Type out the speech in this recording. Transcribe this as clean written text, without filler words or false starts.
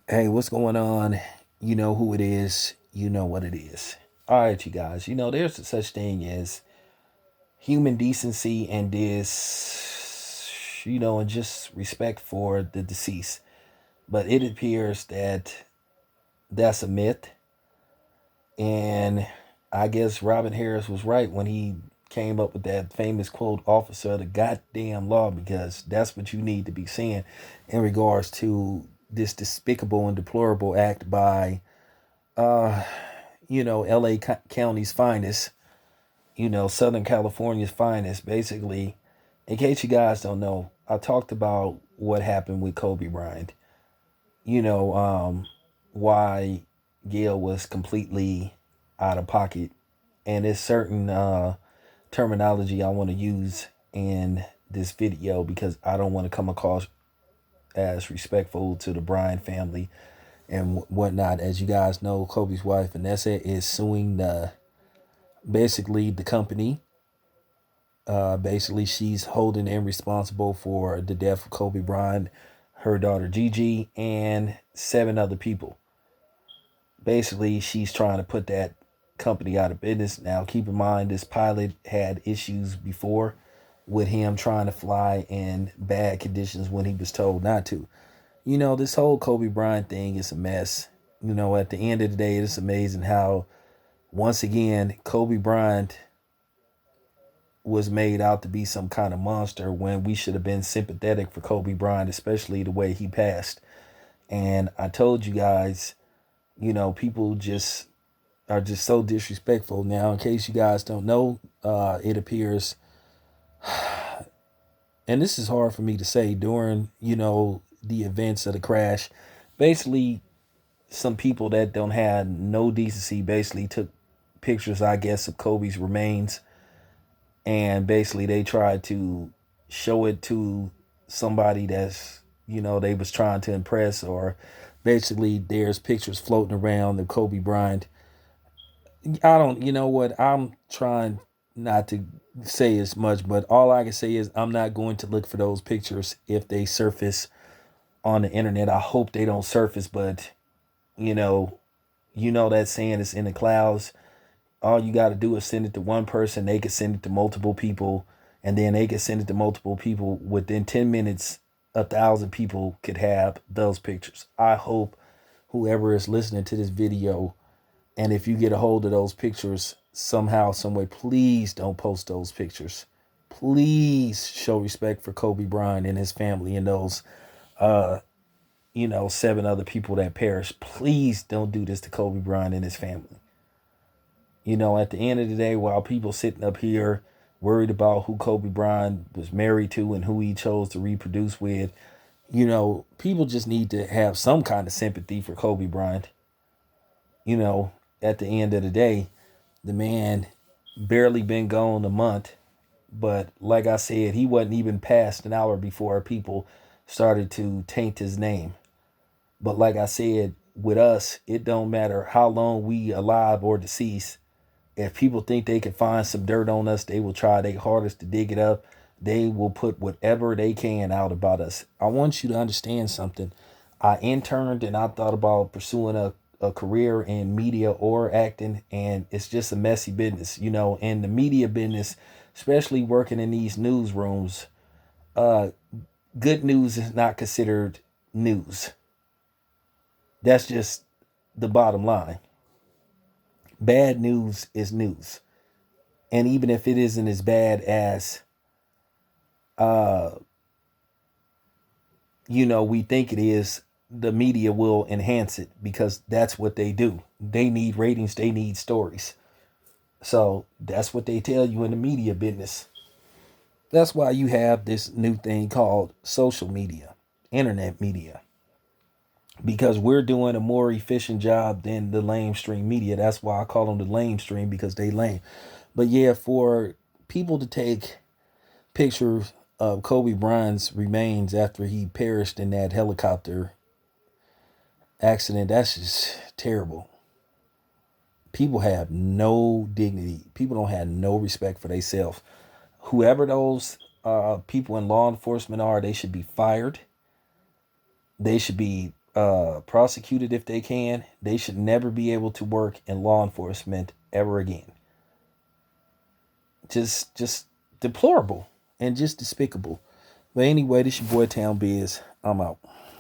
Hey, what's going on? You know who it is. You know what it is. All right, you guys. There's such thing as human decency and and just respect for the deceased. But it appears that that's a myth. And I guess Robin Harris was right when he came up with that famous quote, officer of the goddamn law, because that's what you need to be saying in regards to this despicable and deplorable act by uh LA County's finest, Southern California's finest. Basically, in case you guys don't know, I talked about what happened with Kobe Bryant. You know, why Gail was completely out of pocket. And there's certain terminology I want to use in this video because I don't want to come across as respectful to the Bryant family and whatnot. As you guys know, Kobe's wife Vanessa is suing the company. Basically, she's holding them responsible for the death of Kobe Bryant, her daughter Gigi, and seven other people. Basically, she's trying to put that company out of business. Now, keep in mind, this pilot had issues before with him trying to fly in bad conditions when he was told not to. This whole Kobe Bryant thing is a mess. At the end of the day, it's amazing how, once again, Kobe Bryant was made out to be some kind of monster when we should have been sympathetic for Kobe Bryant, especially the way he passed. And I told you guys, people just are just so disrespectful. Now, in case you guys don't know, it appears, and this is hard for me to say, during, the events of the crash, basically some people that don't have no decency basically took pictures, I guess, of Kobe's remains, and basically they tried to show it to somebody that's, they was trying to impress, or basically there's pictures floating around of Kobe Bryant. I don't, you know what, I'm trying not to say as much, but all I can say is I'm not going to look for those pictures if they surface on the internet. I hope they don't surface, but you know that saying is in the clouds. All you got to do is send it to one person. They could send it to multiple people, and then they could send it to multiple people. Within 10 minutes, 1,000 people could have those pictures. I hope whoever is listening to this video, and if you get a hold of those pictures somehow, some way, please don't post those pictures. Please show respect for Kobe Bryant and his family and those uh seven other people that perished. Please don't do this to Kobe Bryant and his family. At the end of the day, while people sitting up here worried about who Kobe Bryant was married to and who he chose to reproduce with, people just need to have some kind of sympathy for Kobe Bryant. You know, at the end of the day, the man barely been gone a month, but like I said, he wasn't even past an hour before people started to taint his name. But like I said, with us, it don't matter how long we alive or deceased. If people think they can find some dirt on us, they will try their hardest to dig it up. They will put whatever they can out about us. I want you to understand something. I interned and I thought about pursuing a career in media or acting, and it's just a messy business. In the media business, especially working in these newsrooms, uh, good news is not considered news. That's just the bottom line. Bad news is news. And even if it isn't as bad as uh we think it is, the media will enhance it because that's what they do. They need ratings, they need stories. So that's what they tell you in the media business. That's why you have this new thing called social media, internet media, because we're doing a more efficient job than the lamestream media. That's why I call them the lamestream, because they lame. But yeah, for people to take pictures of Kobe Bryant's remains after he perished in that helicopter accident, that's just terrible. People have no dignity. People don't have no respect for themselves. Whoever those people in law enforcement are, they should be fired. They should be prosecuted if they can. They should never be able to work in law enforcement ever again. Just deplorable and just despicable. But anyway, this your boy Town Biz. I'm out.